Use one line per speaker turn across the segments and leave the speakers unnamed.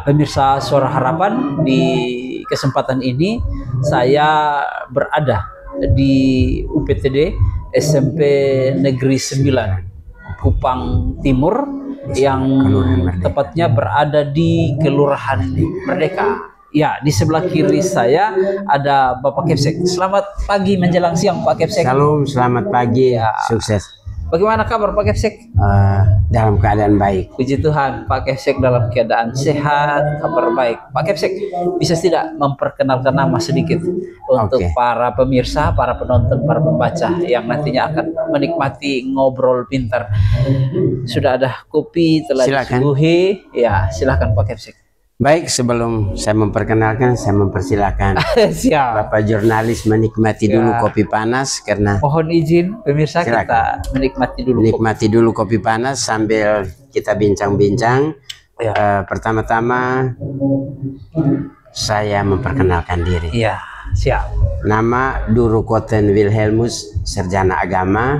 Pemirsa Suara Harapan, di kesempatan ini saya berada di UPTD SMP Negeri 9 Kupang Timur yang tepatnya berada di Kelurahan Merdeka. Ya, di sebelah kiri saya ada Bapak Kepsek. Selamat pagi menjelang siang Pak Kepsek.
Salam, selamat pagi, ya. Sukses.
Bagaimana kabar Pak Kepsek?
Dalam keadaan baik.
Puji Tuhan, Pak Kepsek dalam keadaan sehat, kabar baik. Pak Kepsek, bisa tidak memperkenalkan nama sedikit untuk para pemirsa, para penonton, para pembaca yang nantinya akan menikmati ngobrol pintar. Sudah ada kopi telah disuguhi. Ya, silakan Pak Kepsek.
Baik, sebelum saya memperkenalkan, saya mempersilahkan Bapak jurnalis menikmati dulu kopi panas, karena
mohon izin pemirsa, kita menikmati dulu
kopi panas sambil kita bincang-bincang. Pertama-tama saya memperkenalkan diri.
Iya, siap.
Nama Duru Koten Wilhelmus, sarjana agama.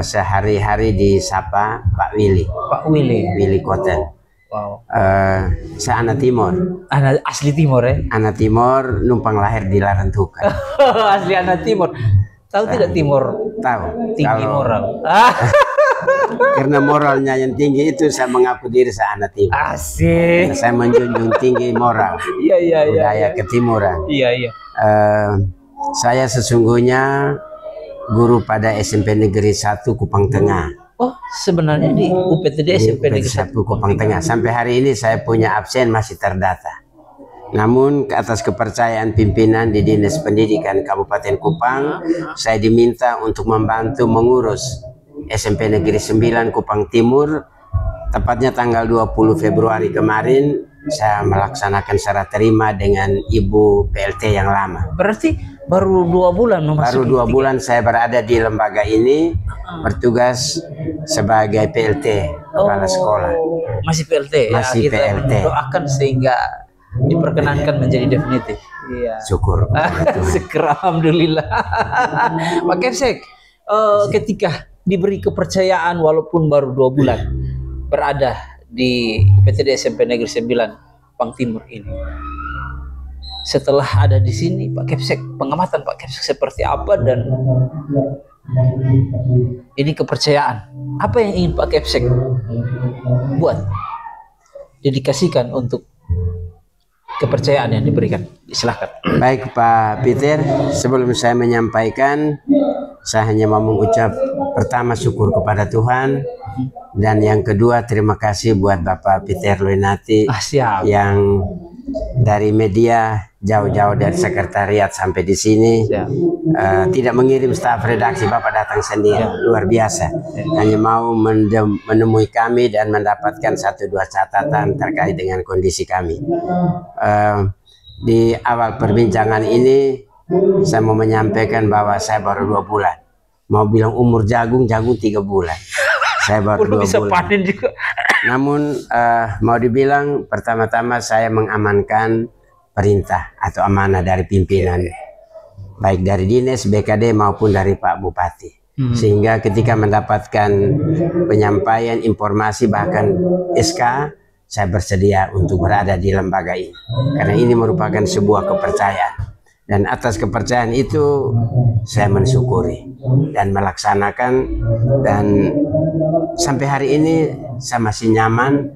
Sehari-hari disapa Pak Willy.
Pak Willy.
Willy Koten.
Wow.
Saya anak Timur.
Anak asli Timur ya?
Anak Timur, numpang lahir di Larantuka.
Asli anak Timur. Tahu tidak Timur?
Tahu.
Tinggi moral.
Karena moralnya yang tinggi itu, saya mengaku diri saya anak Timur.
Asik.
Saya menjunjung tinggi moral.
Iya.
Budaya ketimuran.
Iya.
Saya sesungguhnya guru pada SMP Negeri 1 Kupang Tengah.
Oh, sebenarnya di UPTD SMP Negeri 1
Kupang Tengah. Sampai hari ini saya punya absen masih terdata. Namun atas kepercayaan pimpinan di Dinas Pendidikan Kabupaten Kupang, saya diminta untuk membantu mengurus SMP Negeri 9 Kupang Timur. Tepatnya tanggal 20 Februari kemarin saya melaksanakan serah terima dengan Ibu PLT yang lama.
Berarti baru 2 bulan
Baru 2 bulan saya berada di lembaga ini, bertugas sebagai PLT, kepala sekolah.
Masih PLT
Masih
ya? Kita
PLT.
doakan sehingga diperkenankan menjadi definitif. Iya.
Syukur.
Syukur, alhamdulillah. Pak Kepsek, ketika diberi kepercayaan walaupun baru 2 bulan berada di UPTD SMP Negeri 9 Kupang Timur ini, setelah ada di sini Pak Kepsek, pengamatan Pak Kepsek seperti apa, dan ini kepercayaan apa yang ingin Pak Kepsek buat, dedikasikan untuk kepercayaan yang diberikan? Silahkan.
Baik Pak Peter, sebelum saya menyampaikan, saya hanya mau mengucap pertama syukur kepada Tuhan, dan yang kedua terima kasih buat Bapak Peter Loinati yang dari media jauh-jauh dari sekretariat sampai di sini, tidak mengirim staf redaksi, Bapak datang sendiri, luar biasa. Hanya mau menemui kami dan mendapatkan 1-2 catatan terkait dengan kondisi kami. Di awal perbincangan ini saya mau menyampaikan bahwa saya baru 2 bulan. Mau bilang umur jagung 3 bulan. Saya baru 2 bulan.
Panen juga.
Namun mau dibilang, pertama-tama saya mengamankan perintah atau amanah dari pimpinan, baik dari Dinas, BKD maupun dari Pak Bupati. Sehingga ketika mendapatkan penyampaian informasi bahkan SK, saya bersedia untuk berada di lembaga ini. Karena ini merupakan sebuah kepercayaan. Dan atas kepercayaan itu saya mensyukuri dan melaksanakan, dan sampai hari ini saya masih nyaman,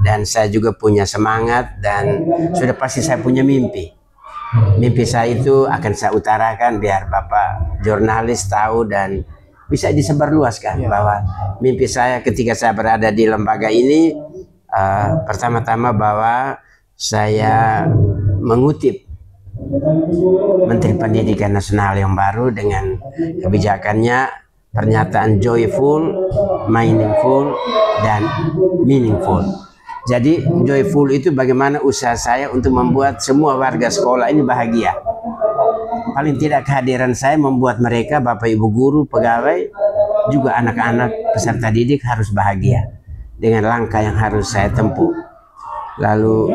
dan saya juga punya semangat, dan sudah pasti saya punya mimpi. Mimpi saya itu akan saya utarakan biar Bapak jurnalis tahu dan bisa disebarluaskan bahwa mimpi saya ketika saya berada di lembaga ini, pertama-tama bahwa saya mengutip Menteri Pendidikan Nasional yang baru dengan kebijakannya, pernyataan joyful, meaningful, dan meaningful. Jadi joyful itu bagaimana usaha saya untuk membuat semua warga sekolah ini bahagia. Paling tidak kehadiran saya membuat mereka, Bapak Ibu guru, pegawai, juga anak-anak peserta didik harus bahagia dengan langkah yang harus saya tempuh. Lalu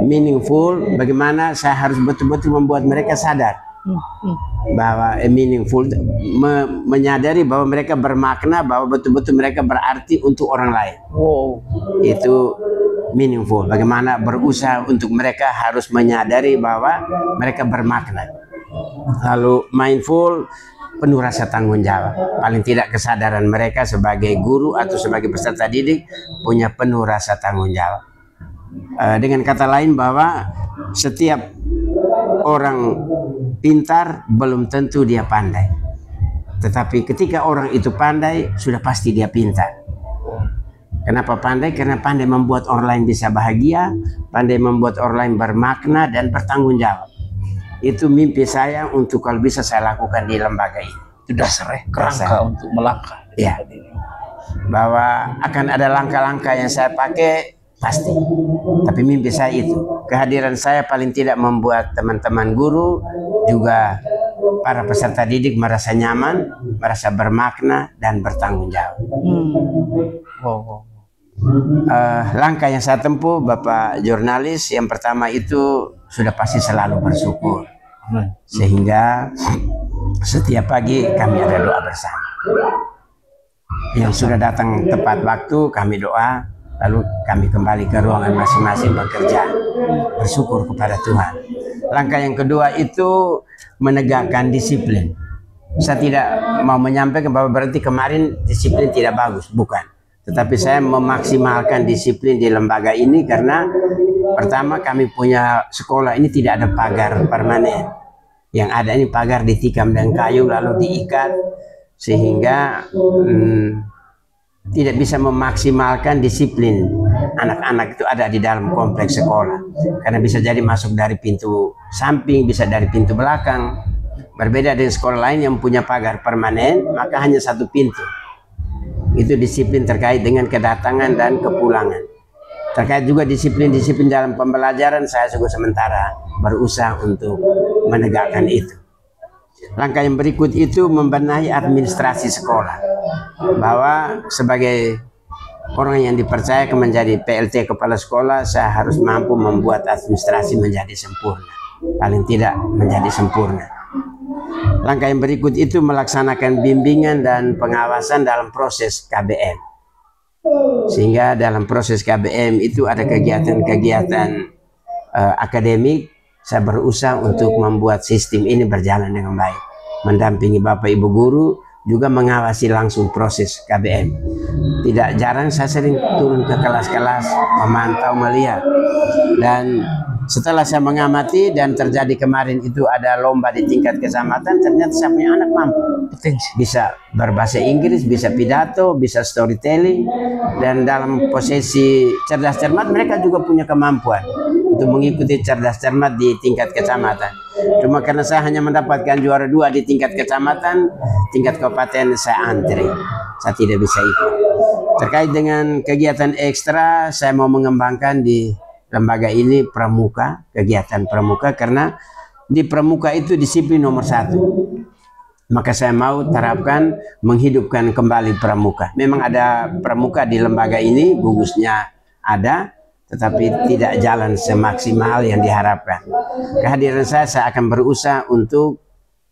meaningful, bagaimana saya harus betul-betul membuat mereka sadar bahwa meaningful, menyadari bahwa mereka bermakna, bahwa betul-betul mereka berarti untuk orang lain. Itu meaningful. Bagaimana berusaha untuk mereka harus menyadari bahwa mereka bermakna. Lalu mindful, penuh rasa tanggung jawab. Paling tidak kesadaran mereka sebagai guru atau sebagai peserta didik punya penuh rasa tanggung jawab. Dengan kata lain bahwa setiap orang pintar belum tentu dia pandai. Tetapi ketika orang itu pandai, sudah pasti dia pintar. Kenapa pandai? Karena pandai membuat orang lain bisa bahagia, pandai membuat orang lain bermakna dan bertanggung jawab. Itu mimpi saya untuk kalau bisa saya lakukan di lembaga ini.
Itu dasar kerangka untuk melangkah.
Ya, bahwa akan ada langkah-langkah yang saya pakai pasti. Tapi mimpi saya itu, kehadiran saya paling tidak membuat teman-teman guru juga para peserta didik merasa nyaman, merasa bermakna dan bertanggung jawab. Langkah yang saya tempuh, Bapak jurnalis, yang pertama itu sudah pasti selalu bersyukur. Sehingga setiap pagi kami ada doa bersama. Yang sudah datang tepat waktu kami doa, lalu kami kembali ke ruangan masing-masing bekerja, bersyukur kepada Tuhan. Langkah yang kedua itu menegakkan disiplin. Saya tidak mau menyampaikan bahwa berarti kemarin disiplin tidak bagus, bukan. Tetapi saya memaksimalkan disiplin di lembaga ini karena pertama kami punya sekolah ini tidak ada pagar permanen. Yang ada ini pagar ditikam dengan kayu lalu diikat sehingga tidak bisa memaksimalkan disiplin anak-anak itu ada di dalam kompleks sekolah. Karena bisa jadi masuk dari pintu samping, bisa dari pintu belakang. Berbeda dengan sekolah lain yang punya pagar permanen, maka hanya satu pintu. Itu disiplin terkait dengan kedatangan dan kepulangan. Terkait juga disiplin-disiplin dalam pembelajaran, saya juga sementara berusaha untuk menegakkan itu. Langkah yang berikut itu membenahi administrasi sekolah. Bahwa sebagai orang yang dipercaya menjadi PLT kepala sekolah, saya harus mampu membuat administrasi menjadi sempurna. Paling tidak menjadi sempurna. Langkah yang berikut itu melaksanakan bimbingan dan pengawasan dalam proses KBM. Sehingga dalam proses KBM itu ada kegiatan-kegiatan akademik. Saya berusaha untuk membuat sistem ini berjalan dengan baik. Mendampingi Bapak Ibu Guru, juga mengawasi langsung proses KBM. Tidak jarang saya sering turun ke kelas-kelas, memantau, melihat. Dan setelah saya mengamati dan terjadi kemarin itu ada lomba di tingkat kecamatan, ternyata saya punya anak mampu. Bisa berbahasa Inggris, bisa pidato, bisa storytelling, dan dalam posisi cerdas cermat mereka juga punya kemampuan untuk mengikuti cerdas cermat di tingkat kecamatan. Cuma karena saya hanya mendapatkan juara 2 di tingkat kecamatan, tingkat kabupaten saya antri, saya tidak bisa ikut. Terkait dengan kegiatan ekstra, saya mau mengembangkan di lembaga ini pramuka, kegiatan pramuka, karena di pramuka itu disiplin nomor 1. Maka saya mau terapkan menghidupkan kembali pramuka. Memang ada pramuka di lembaga ini, gugusnya ada, tetapi tidak jalan semaksimal yang diharapkan. Kehadiran saya akan berusaha untuk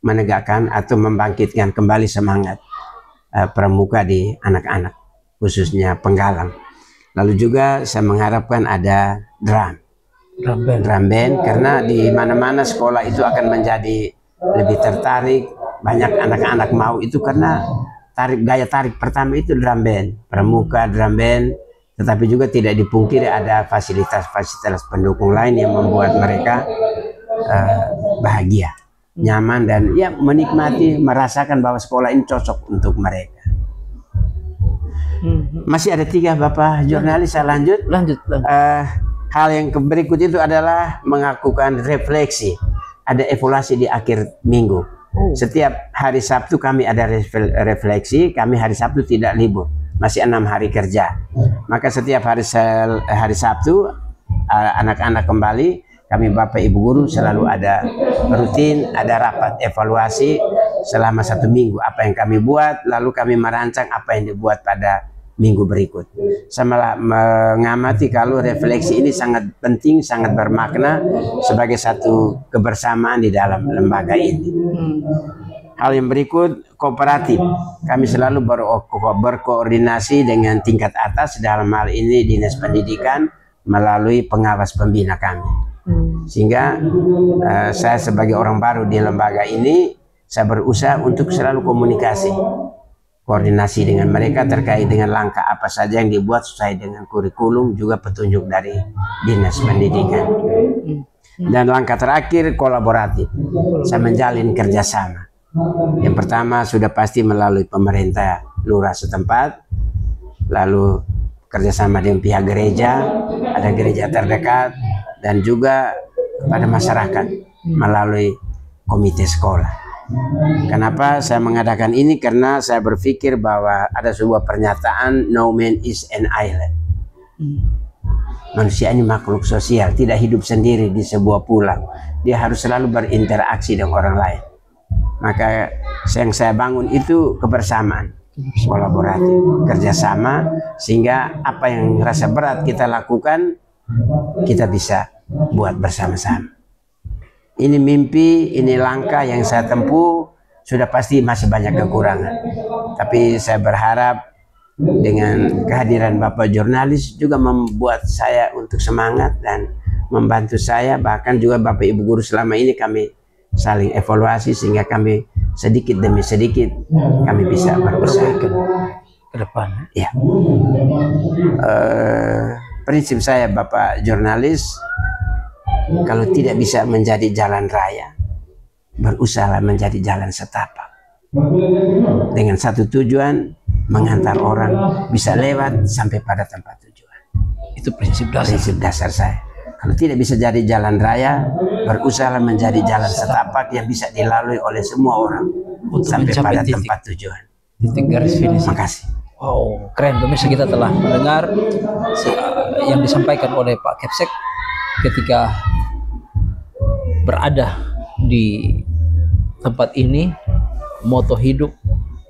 menegakkan atau membangkitkan kembali semangat pramuka di anak-anak, khususnya penggalang. Lalu juga saya mengharapkan ada drum band, karena di mana-mana sekolah itu akan menjadi lebih tertarik. Banyak anak-anak mau itu karena gaya tarik pertama itu drum band, pramuka, drum band. Tetapi juga tidak dipungkiri ada fasilitas-fasilitas pendukung lain yang membuat mereka bahagia, nyaman, dan ya menikmati, merasakan bahwa sekolah ini cocok untuk mereka. Masih ada 3 Bapak jurnalis, saya lanjut. Hal yang berikut itu adalah melakukan refleksi. Ada evaluasi di akhir minggu. Setiap hari Sabtu kami ada refleksi. Kami hari Sabtu tidak libur, masih 6 hari kerja. Maka setiap hari Sabtu anak-anak kembali, kami Bapak Ibu Guru selalu ada rutin, ada rapat evaluasi selama 1 minggu. Apa yang kami buat, lalu kami merancang apa yang dibuat pada minggu berikut. Saya mengamati kalau refleksi ini sangat penting, sangat bermakna sebagai satu kebersamaan di dalam lembaga ini. Hal yang berikut, kooperatif. Kami selalu berkoordinasi dengan tingkat atas, dalam hal ini Dinas Pendidikan, melalui pengawas pembina kami. Sehingga saya sebagai orang baru di lembaga ini, saya berusaha untuk selalu koordinasi dengan mereka terkait dengan langkah apa saja yang dibuat sesuai dengan kurikulum, juga petunjuk dari Dinas Pendidikan. Dan langkah terakhir kolaboratif, saya menjalin kerjasama. Yang pertama sudah pasti melalui pemerintah lurah setempat, lalu kerjasama dengan pihak gereja, ada gereja terdekat, dan juga kepada masyarakat melalui komite sekolah. Kenapa saya mengadakan ini? Karena saya berpikir bahwa ada sebuah pernyataan, no man is an island. Manusia ini makhluk sosial, tidak hidup sendiri di sebuah pulau. Dia harus selalu berinteraksi dengan orang lain. Maka yang saya bangun itu kebersamaan, kolaboratif, kerjasama, sehingga apa yang rasa berat kita lakukan, kita bisa buat bersama-sama. Ini mimpi, ini langkah yang saya tempuh, sudah pasti masih banyak kekurangan. Tapi saya berharap dengan kehadiran Bapak jurnalis juga membuat saya untuk semangat dan membantu saya, bahkan juga Bapak Ibu guru selama ini kami saling evaluasi sehingga kami sedikit demi sedikit kami bisa berusaha ke depan. Ya. Prinsip saya Bapak jurnalis, kalau tidak bisa menjadi jalan raya, berusaha menjadi jalan setapak. Dengan satu tujuan, mengantar orang bisa lewat sampai pada tempat tujuan.
Itu prinsip
dasar saya. Kalau tidak bisa jadi jalan raya, berusaha menjadi jalan setapak yang bisa dilalui oleh semua orang untuk sampai pada tempat tujuan.
Titik garis finish.
Makasih.
Wow, keren. Pemirsa, kita telah mendengar yang disampaikan oleh Pak Kepsek ketika berada di tempat ini, moto hidup,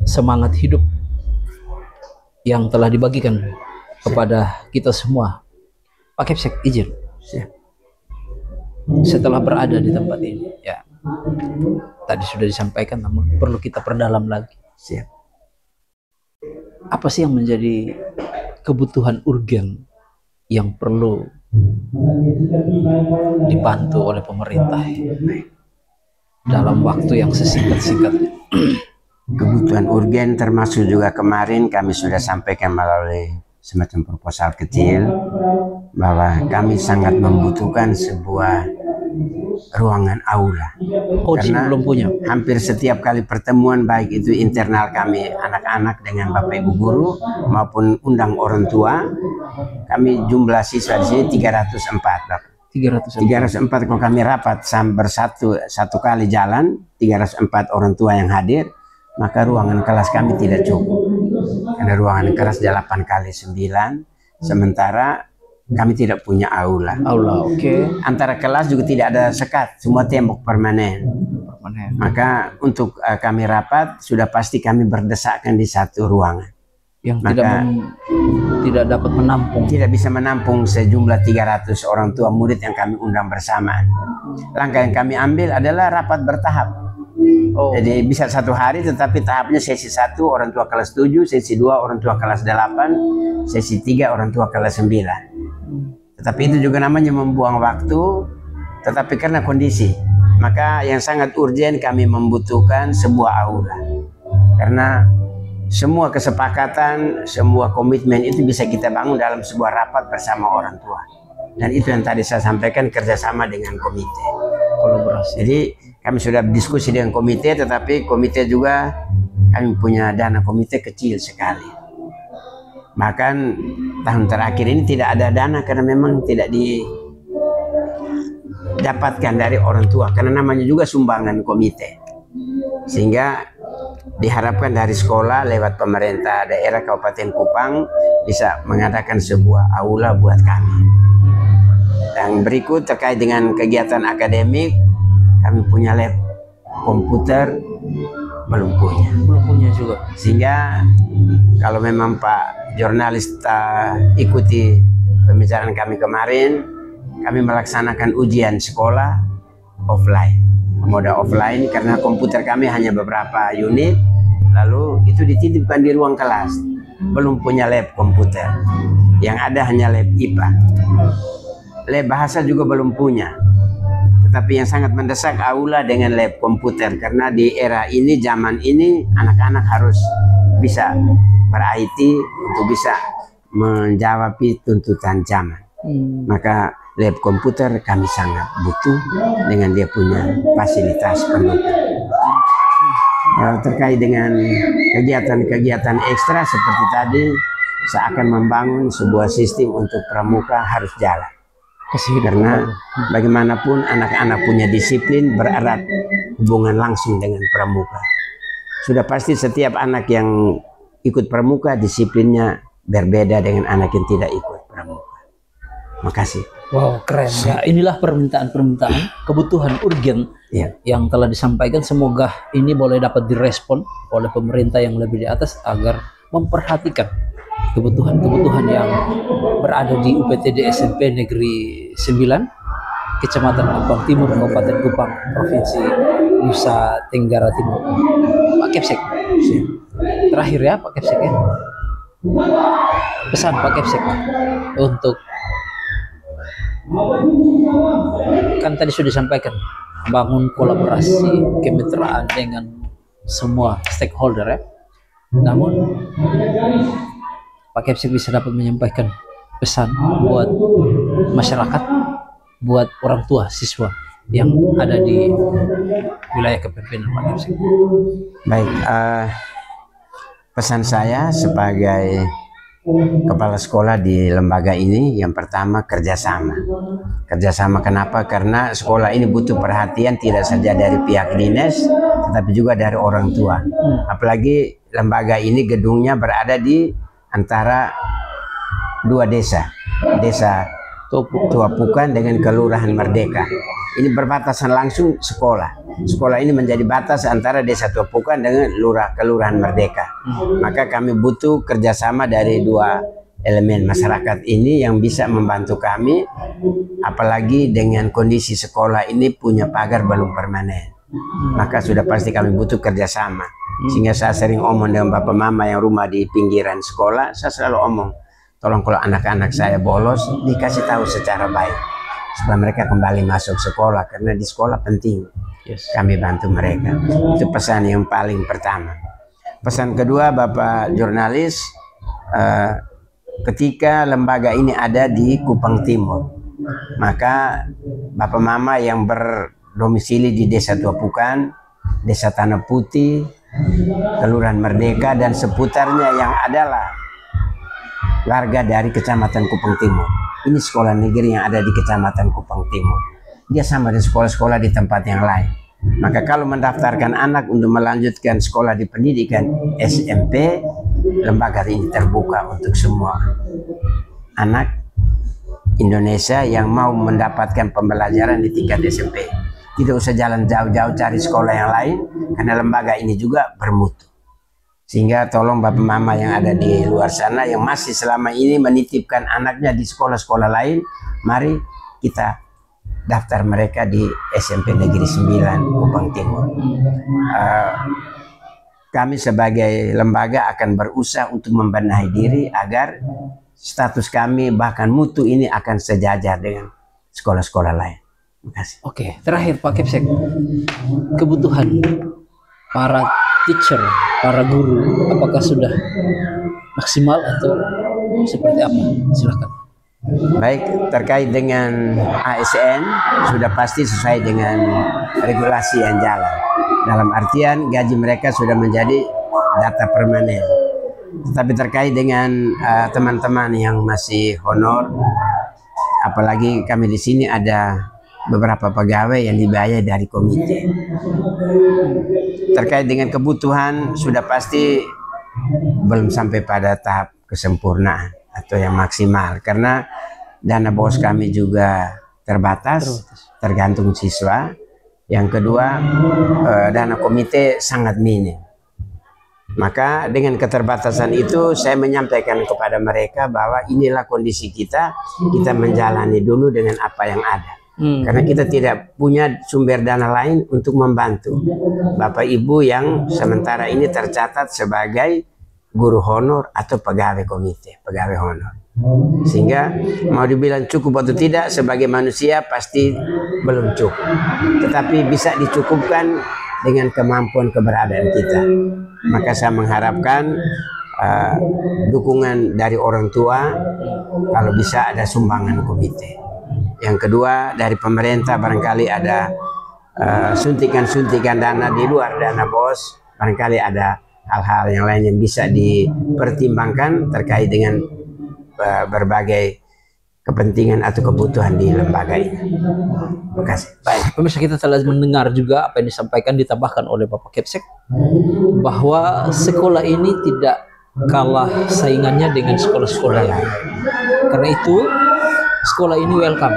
semangat hidup yang telah dibagikan kepada kita semua. Pak Kepsek, izin. Setelah berada di tempat ini, ya tadi sudah disampaikan, namun perlu kita perdalam lagi. Apa sih yang menjadi kebutuhan urgen yang perlu dibantu oleh pemerintah dalam waktu yang sesingkat-singkatnya?
Kebutuhan urgen termasuk juga kemarin kami sudah sampaikan melalui semacam proposal kecil bahwa kami sangat membutuhkan sebuah ruangan aula. Karena
belum punya.
Hampir setiap kali pertemuan, baik itu internal kami anak-anak dengan Bapak Ibu guru maupun undang orang tua, kami jumlah siswa di sini 304. 304 kalau kami rapat satu kali jalan, 304 orang tua yang hadir, maka ruangan kelas kami tidak cukup. Karena ruangan kelas 8 kali 9, sementara kami tidak punya aula. Antara kelas juga tidak ada sekat, semua tembok permanen. Maka untuk kami rapat, sudah pasti kami berdesakan di satu ruangan.
Yang tidak dapat menampung.
Tidak bisa menampung sejumlah 300 orang tua murid yang kami undang bersamaan. Langkah yang kami ambil adalah rapat bertahap. Jadi bisa satu hari, tetapi tahapnya sesi 1 orang tua kelas 7, sesi 2 orang tua kelas 8, sesi 3 orang tua kelas 9. Tetapi itu juga namanya membuang waktu, tetapi karena kondisi, maka yang sangat urgen kami membutuhkan sebuah aula. Karena semua kesepakatan, semua komitmen itu bisa kita bangun dalam sebuah rapat bersama orang tua. Dan itu yang tadi saya sampaikan, kerjasama dengan komite, kolaborasi. Jadi kami sudah diskusi dengan komite, tetapi komite juga kami punya dana komite kecil sekali. Bahkan tahun terakhir ini tidak ada dana karena memang tidak didapatkan dari orang tua, karena namanya juga sumbangan komite. Sehingga diharapkan dari sekolah lewat pemerintah daerah Kabupaten Kupang bisa mengadakan sebuah aula buat kami. Dan berikut terkait dengan kegiatan akademik, kami punya lab komputer, belum punya juga. Sehingga kalau memang Pak jurnalis ikuti pembicaraan kami kemarin, kami melaksanakan ujian sekolah offline, mode offline, karena komputer kami hanya beberapa unit, lalu itu dititipkan di ruang kelas. belum punya lab komputer. Yang ada hanya lab IPA. Lab bahasa juga belum punya. Tetapi yang sangat mendesak aula dengan lab komputer, karena di era ini, zaman ini, anak-anak harus bisa ber-IT untuk bisa menjawab tuntutan zaman. Maka lab komputer kami sangat butuh dengan dia punya fasilitas pendukung. Terkait dengan kegiatan-kegiatan ekstra seperti tadi, saya akan membangun sebuah sistem untuk pramuka harus jalan. Karena bagaimanapun anak-anak punya disiplin bererat hubungan langsung dengan pramuka. Sudah pasti setiap anak yang ikut pramuka disiplinnya berbeda dengan anak yang tidak ikut pramuka. Makasih.
Wow, keren ya. Inilah permintaan-permintaan kebutuhan urgen yang telah disampaikan. Semoga ini boleh dapat direspon oleh pemerintah yang lebih di atas agar memperhatikan kebutuhan-kebutuhan yang berada di UPTD SMP Negeri 9, Kecamatan Kupang Timur, Kabupaten Kupang, Provinsi Nusa Tenggara Timur. Pak Kepsek, terakhir ya Pak Kepsek ya. Pesan Pak Kepsek untuk, kan tadi sudah disampaikan, bangun kolaborasi kemitraan dengan semua stakeholder ya. Namun Pak Kepsek bisa dapat menyampaikan pesan buat masyarakat, buat orang tua siswa yang ada di wilayah kepemimpinan Pak Kepsek.
Baik, pesan saya sebagai kepala sekolah di lembaga ini, yang pertama kerjasama. Kerjasama kenapa? Karena sekolah ini butuh perhatian tidak saja dari pihak dinas, tetapi juga dari orang tua. Apalagi lembaga ini gedungnya berada di antara dua desa, Desa Tuapukan dengan Kelurahan Merdeka. Ini berbatasan langsung sekolah. Sekolah ini menjadi batas antara Desa Tuapukan dengan Kelurahan Merdeka. Maka kami butuh kerjasama dari dua elemen masyarakat ini yang bisa membantu kami. Apalagi dengan kondisi sekolah ini punya pagar belum permanen. Maka sudah pasti kami butuh kerjasama. Sehingga saya sering omong dengan bapak mama yang rumah di pinggiran sekolah, saya selalu omong, tolong kalau anak-anak saya bolos, dikasih tahu secara baik. Supaya mereka kembali masuk sekolah, karena di sekolah penting. Kami bantu mereka. Itu pesan yang paling pertama. Pesan kedua, Bapak jurnalis, ketika lembaga ini ada di Kupang Timur, maka Bapak Mama yang berdomisili di Desa Tuapukan, Desa Tanah Putih, Kelurahan Merdeka dan seputarnya yang adalah warga dari Kecamatan Kupang Timur. Ini sekolah negeri yang ada di Kecamatan Kupang Timur. Dia sama dengan sekolah-sekolah di tempat yang lain. Maka kalau mendaftarkan anak untuk melanjutkan sekolah di pendidikan SMP, lembaga ini terbuka untuk semua anak Indonesia yang mau mendapatkan pembelajaran di tingkat SMP. Tidak usah jalan jauh-jauh cari sekolah yang lain, karena lembaga ini juga bermutu. Sehingga tolong bapak mama yang ada di luar sana yang masih selama ini menitipkan anaknya di sekolah-sekolah lain, mari kita daftar mereka di SMP Negeri 9 Kupang Timur. Kami sebagai lembaga akan berusaha untuk membenahi diri agar status kami bahkan mutu ini akan sejajar dengan sekolah-sekolah lain. Terima kasih.
Oke, terakhir Pak Kepsek, kebutuhan para teacher, para guru, apakah sudah maksimal atau seperti apa? Silakan.
Baik, terkait dengan ASN sudah pasti sesuai dengan regulasi yang jalan. Dalam artian gaji mereka sudah menjadi data permanen. Tetapi terkait dengan teman-teman yang masih honor, apalagi kami di sini ada beberapa pegawai yang dibayar dari komite. Terkait dengan kebutuhan sudah pasti belum sampai pada tahap kesempurnaan atau yang maksimal, karena dana bos kami juga terbatas, tergantung siswa. Yang kedua, dana komite sangat minim. Maka dengan keterbatasan itu saya menyampaikan kepada mereka bahwa inilah kondisi kita menjalani dulu dengan apa yang ada. Karena kita tidak punya sumber dana lain untuk membantu Bapak Ibu yang sementara ini tercatat sebagai guru honor atau pegawai komite, pegawai honor. Sehingga mau dibilang cukup atau tidak, sebagai manusia pasti belum cukup, tetapi bisa dicukupkan dengan kemampuan keberadaan kita. Maka saya mengharapkan dukungan dari orang tua, kalau bisa ada sumbangan komite. Yang kedua, dari pemerintah barangkali ada suntikan-suntikan dana di luar dana BOS, barangkali ada hal-hal yang lain yang bisa dipertimbangkan terkait dengan berbagai kepentingan atau kebutuhan di lembaga ini. Terima kasih.
Baik, pemirsa, kita telah mendengar juga apa yang disampaikan, ditambahkan oleh Bapak Kepsek, bahwa sekolah ini tidak kalah saingannya dengan sekolah-sekolah lain. Karena itu sekolah ini welcome,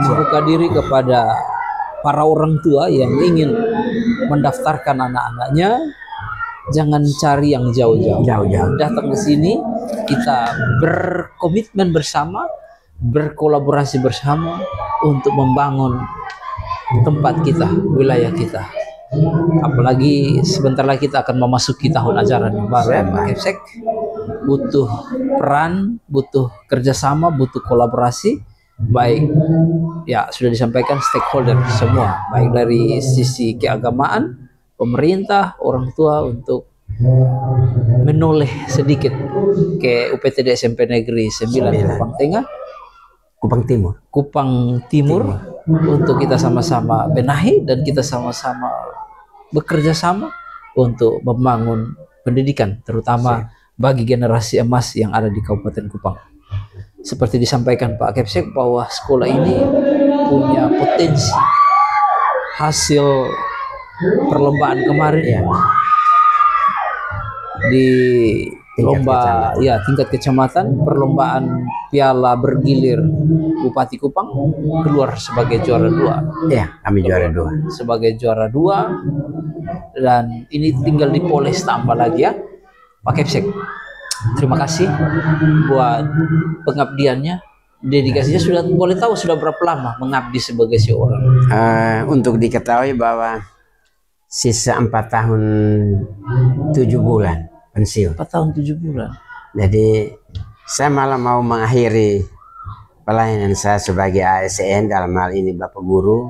membuka diri kepada para orang tua yang ingin mendaftarkan anak-anaknya. Jangan cari yang jauh-jauh, datang ke sini, kita berkomitmen bersama, berkolaborasi bersama untuk membangun tempat kita, wilayah kita. Apalagi sebentar lagi kita akan memasuki tahun ajaran yang baru, Pak Kepsek. Butuh peran, butuh kerjasama, butuh kolaborasi, baik ya sudah disampaikan stakeholder semua, baik dari sisi keagamaan, pemerintah, orang tua, untuk menoleh sedikit ke UPTD SMP Negeri 9 Kupang Timur untuk kita sama-sama benahi dan kita sama-sama bekerja sama untuk membangun pendidikan, terutama bagi generasi emas yang ada di Kabupaten Kupang. Seperti disampaikan Pak Kepsek bahwa sekolah ini punya potensi. Hasil perlombaan kemarin di lomba tingkat kecamatan, perlombaan piala bergilir Bupati Kupang, keluar sebagai juara 2.
Ya, kami juara 2.
Sebagai juara 2, dan ini tinggal dipoles tambah lagi ya Pak Kepsek. Terima kasih buat pengabdiannya, dedikasinya. Sudah boleh tahu sudah berapa lama mengabdi sebagai seorang?
Untuk diketahui bahwa sisa 4 tahun 7 bulan pensiun.
4 tahun 7 bulan.
Jadi saya malah mau mengakhiri pelayanan saya sebagai ASN, dalam hal ini Bapak Guru,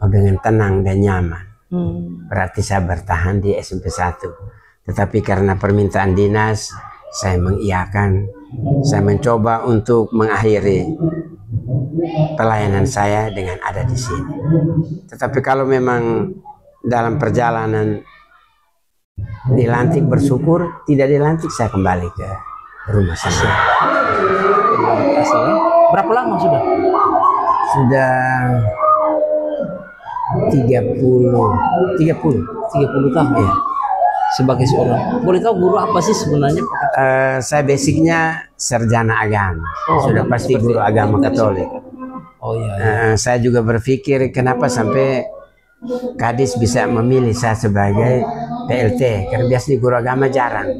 dengan tenang dan nyaman. Berarti saya bertahan di SMP 1. Tetapi karena permintaan dinas, saya mengiyakan. Saya mencoba untuk mengakhiri pelayanan saya dengan ada di sini. Tetapi kalau memang dalam perjalanan dilantik, bersyukur. Tidak dilantik, saya kembali ke rumah saya.
Berapa lama sudah?
Sudah 30 tahun ya.
Sebagai seorang, boleh tahu guru apa sih sebenarnya?
Saya basicnya sarjana agama. Sudah pasti guru agama Katolik. Saya juga berpikir kenapa sampai Kadis bisa memilih saya sebagai PLT, karena biasanya guru agama jarang.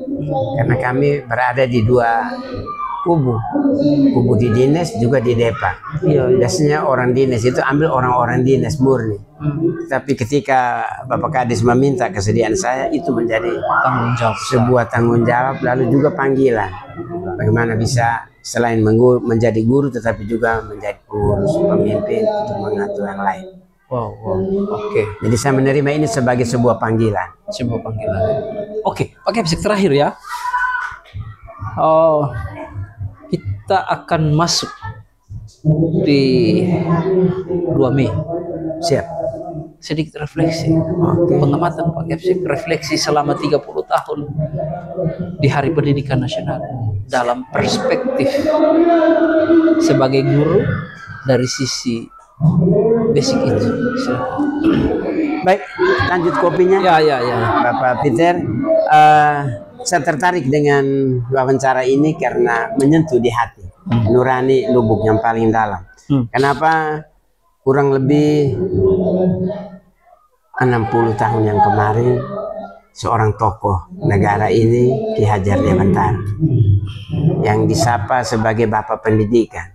Karena kami berada di 2 kubu di dinas juga di Depa. Biasanya orang dinas itu ambil orang-orang dinas murni. Tapi ketika Bapak Kadis meminta kesediaan saya, itu menjadi sebuah tanggung jawab, lalu juga panggilan. Bagaimana bisa selain menjadi guru, tetapi juga menjadi pengurus, pemimpin untuk mengatur yang lain.
Oke.
Jadi saya menerima ini sebagai sebuah panggilan.
Oke, Pak Kepsek, terakhir ya. Kita akan masuk di 2 Mei.
Siap.
Sedikit refleksi. Pengamatan Pak Kepsek, refleksi selama 30 tahun di Hari Pendidikan Nasional dalam perspektif sebagai guru dari sisi basic itu.
Baik, lanjut kopinya.
Ya.
Bapak Peter, saya tertarik dengan wawancara ini karena menyentuh di hati, nurani lubuk yang paling dalam. Kenapa? Kurang lebih 60 tahun yang kemarin, seorang tokoh negara ini, Ki Hajar Dewantara, yang disapa sebagai Bapak Pendidikan.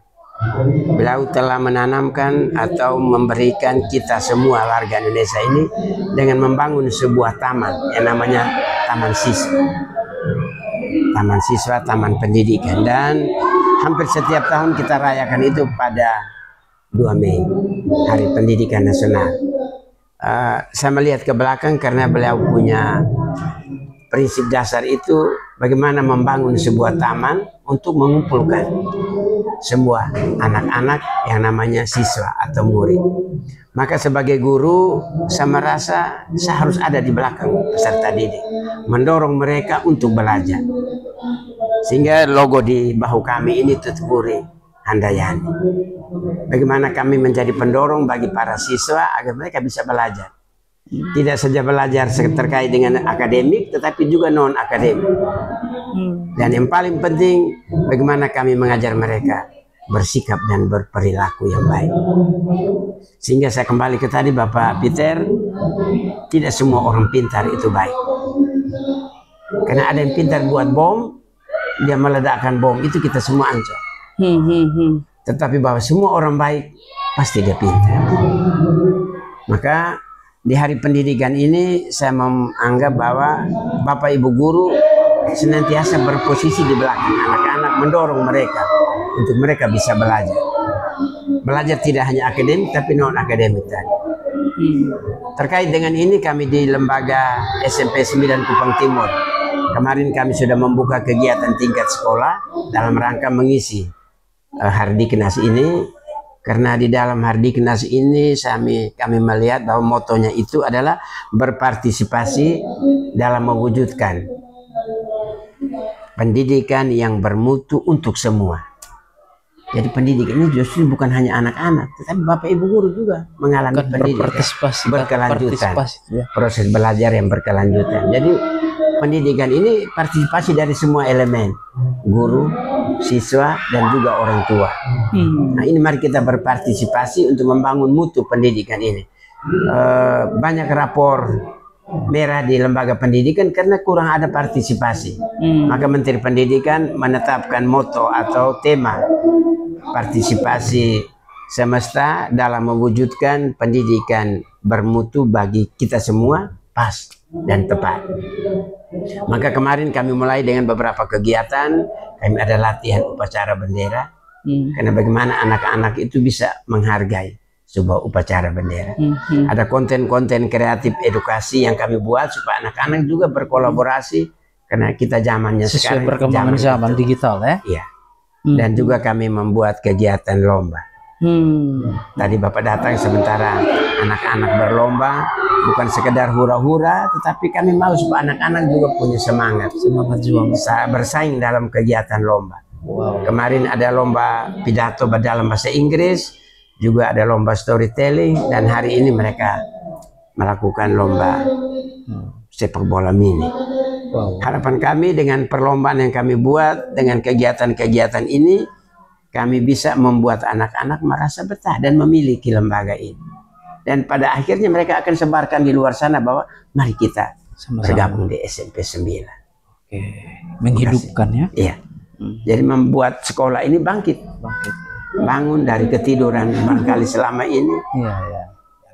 Beliau telah menanamkan atau memberikan kita semua warga Indonesia ini dengan membangun sebuah taman yang namanya Taman Siswa. taman siswa, taman pendidikan, dan hampir setiap tahun kita rayakan itu pada 2 Mei, Hari Pendidikan Nasional. Saya melihat ke belakang karena beliau punya prinsip dasar itu bagaimana membangun sebuah taman untuk mengumpulkan semua anak-anak yang namanya siswa atau murid. Maka sebagai guru, saya merasa saya harus ada di belakang peserta didik, mendorong mereka untuk belajar. Sehingga logo di bahu kami ini Tutupuri Handayani. Bagaimana kami menjadi pendorong bagi para siswa agar mereka bisa belajar. Tidak saja belajar terkait dengan akademik, tetapi juga non-akademik. Dan yang paling penting, bagaimana kami mengajar mereka bersikap dan berperilaku yang baik. Sehingga saya kembali ke tadi Bapak Peter, tidak semua orang pintar itu baik. Karena ada yang pintar buat bom, dia meledakkan bom, itu kita semua ancam. Tetapi bahwa semua orang baik, pasti dia pintar. Maka di Hari Pendidikan ini saya menganggap bahwa Bapak Ibu guru senantiasa berposisi di belakang anak-anak, mendorong mereka untuk mereka bisa belajar. Belajar tidak hanya akademik tapi non akademik tadi. Terkait dengan ini kami di lembaga SMP 9 Kupang Timur, kemarin kami sudah membuka kegiatan tingkat sekolah dalam rangka mengisi Hardiknas ini. Karena di dalam Hardiknas ini kami melihat bahwa motonya itu adalah berpartisipasi dalam mewujudkan pendidikan yang bermutu untuk semua. Jadi pendidikan ini justru bukan hanya anak-anak, tetapi Bapak Ibu guru juga mengalami pendidikan berkelanjutan, proses belajar yang berkelanjutan. Jadi pendidikan ini partisipasi dari semua elemen, guru, siswa, dan juga orang tua. Nah ini mari kita berpartisipasi untuk membangun mutu pendidikan ini. Banyak rapor merah di lembaga pendidikan karena kurang ada partisipasi. Maka Menteri Pendidikan menetapkan moto atau tema partisipasi semesta dalam mewujudkan pendidikan bermutu bagi kita semua, pas dan tepat. Maka kemarin kami mulai dengan beberapa kegiatan. Kami ada latihan upacara bendera, karena bagaimana anak-anak itu bisa menghargai sebuah upacara bendera. Ada konten-konten kreatif edukasi yang kami buat supaya anak-anak juga berkolaborasi, karena kita zamannya
sesuai
sekarang
perkembangan zaman digital ya.
Iya. Dan juga kami membuat kegiatan lomba. Tadi Bapak datang sementara anak-anak berlomba, bukan sekedar hura-hura, tetapi kami mau supaya anak-anak juga punya semangat juang, bersaing dalam kegiatan lomba. Kemarin ada lomba pidato dalam bahasa Inggris, juga ada lomba storytelling, dan hari ini mereka melakukan lomba sepak bola mini. Harapan kami dengan perlombaan yang kami buat, dengan kegiatan-kegiatan ini, kami bisa membuat anak-anak merasa betah dan memiliki lembaga ini. Dan pada akhirnya mereka akan sebarkan di luar sana bahwa mari kita bergabung di SMP 9.
Menghidupkan ya.
Iya. Jadi membuat sekolah ini bangkit. Bangun dari ketiduran barangkali selama ini.
Iya.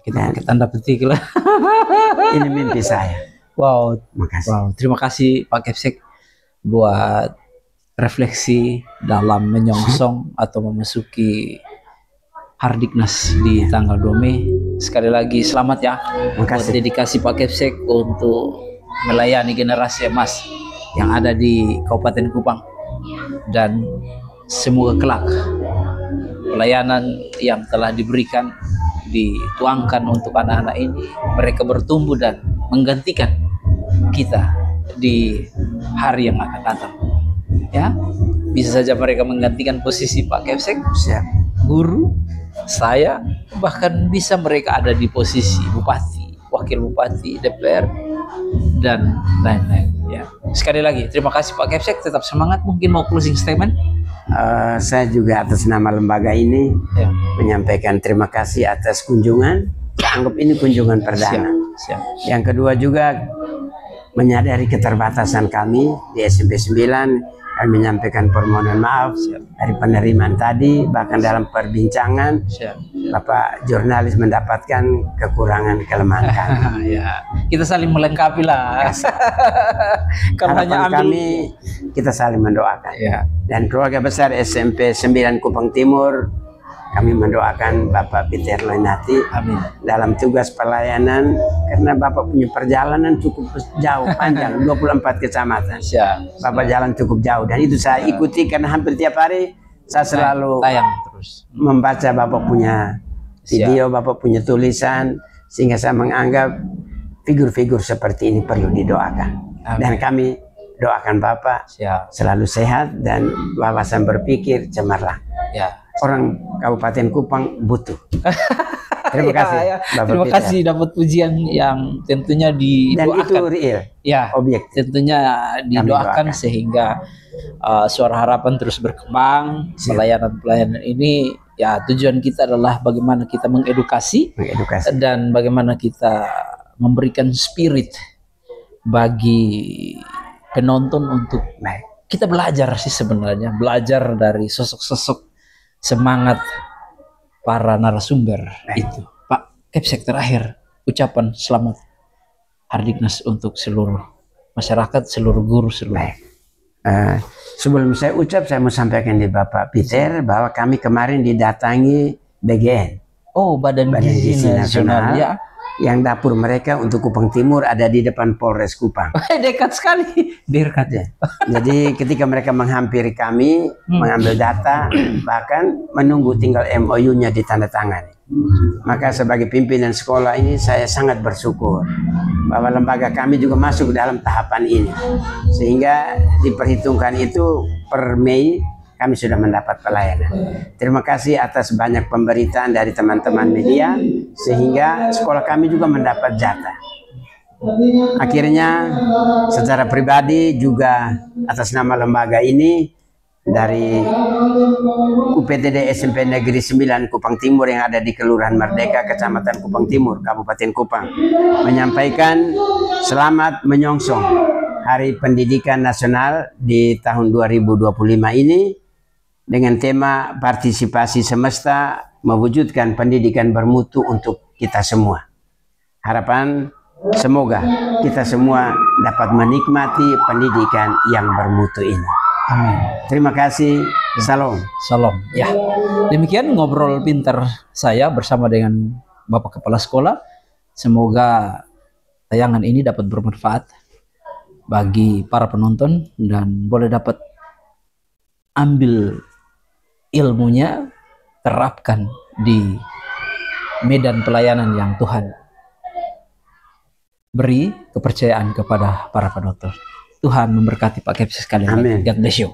Kita tanda petik lah.
Ini mimpi saya.
Wow.
Makasih.
Wow. Terima kasih Pak Kepsek buat refleksi dalam menyongsong atau memasuki Hardiknas di tanggal 2 Mei. Sekali lagi selamat ya buat dedikasi Pak Kepsek untuk melayani generasi emas yang ada di Kabupaten Kupang, dan semoga kelak pelayanan yang telah diberikan dituangkan untuk anak-anak ini, mereka bertumbuh dan menggantikan kita di hari yang akan datang. Ya, bisa saja mereka menggantikan posisi Pak Kepsek, guru, saya, bahkan bisa mereka ada di posisi bupati, wakil bupati, DPR, dan lain-lain. Ya, sekali lagi terima kasih Pak Kepsek, tetap semangat. Mungkin mau closing statement?
Saya juga atas nama lembaga ini menyampaikan terima kasih atas kunjungan. Saya anggap ini kunjungan perdana. Siap. Yang kedua juga menyadari keterbatasan kami di SMP 9 Kami menyampaikan permohonan maaf dari penerimaan tadi, bahkan dalam perbincangan Bapak jurnalis mendapatkan kekurangan kelemahan kami.
Ya, kita saling melengkapi lah. Kalau hanya
Harapan kami kita saling mendoakan.
Ya.
Dan keluarga besar SMP 9 Kupang Timur, kami mendoakan Bapak Peter Loinati
Amin.
dalam tugas pelayanan, karena Bapak punya perjalanan cukup jauh, panjang, 24 kecamatan. Bapak jalan cukup jauh, dan itu saya ikuti karena hampir tiap hari saya selalu
tayang terus
membaca Bapak punya video, Bapak punya tulisan, sehingga saya menganggap figur-figur seperti ini perlu didoakan. Amin. Dan kami doakan Bapak selalu sehat dan wawasan berpikir cemerlang. Ya. Orang Kabupaten Kupang butuh. Terima kasih, Bapak
terima
Peter.
kasih dapat pujian yang tentunya didoakan.
Dan itu real,
ya, objektif. Tentunya didoakan sehingga Suara Harapan terus berkembang. Pelayanan-pelayanan ini, ya, tujuan kita adalah bagaimana kita mengedukasi. Dan bagaimana kita memberikan spirit bagi penonton untuk kita belajar sih sebenarnya, belajar dari sosok-sosok semangat para narasumber itu. Pak Kepsek, terakhir ucapan selamat Hardiknas untuk seluruh masyarakat, seluruh guru, seluruh.
Sebelum saya ucap, saya mau sampaikan di Bapak Peter bahwa kami kemarin didatangi BGN.
Oh, Badan Gizi Nasional. Ya.
Yang dapur mereka untuk Kupang Timur ada di depan Polres Kupang.
Dekat sekali. Dekat ya.
Jadi ketika mereka menghampiri kami, mengambil data, bahkan menunggu tinggal MOU-nya ditandatangani. Maka sebagai pimpinan sekolah ini saya sangat bersyukur bahwa lembaga kami juga masuk dalam tahapan ini. Sehingga diperhitungkan itu per Mei kami sudah mendapat pelayanan. Terima kasih atas banyak pemberitaan dari teman-teman media, sehingga sekolah kami juga mendapat jatah. Akhirnya secara pribadi juga atas nama lembaga ini, dari UPTD SMP Negeri 9 Kupang Timur yang ada di Kelurahan Merdeka, Kecamatan Kupang Timur, Kabupaten Kupang, menyampaikan selamat menyongsong Hari Pendidikan Nasional di tahun 2025 ini, dengan tema partisipasi semesta mewujudkan pendidikan bermutu untuk kita semua. Harapan semoga kita semua dapat menikmati pendidikan yang bermutu ini. Amin. Terima kasih. Salam.
Salam. Ya. Demikian ngobrol pintar saya bersama dengan Bapak Kepala Sekolah. Semoga tayangan ini dapat bermanfaat bagi para penonton dan boleh dapat ambil ilmunya, terapkan di medan pelayanan yang Tuhan beri kepercayaan kepada para penonton. Tuhan memberkati Pak Kepsek sekalian.
Amin.
God bless you.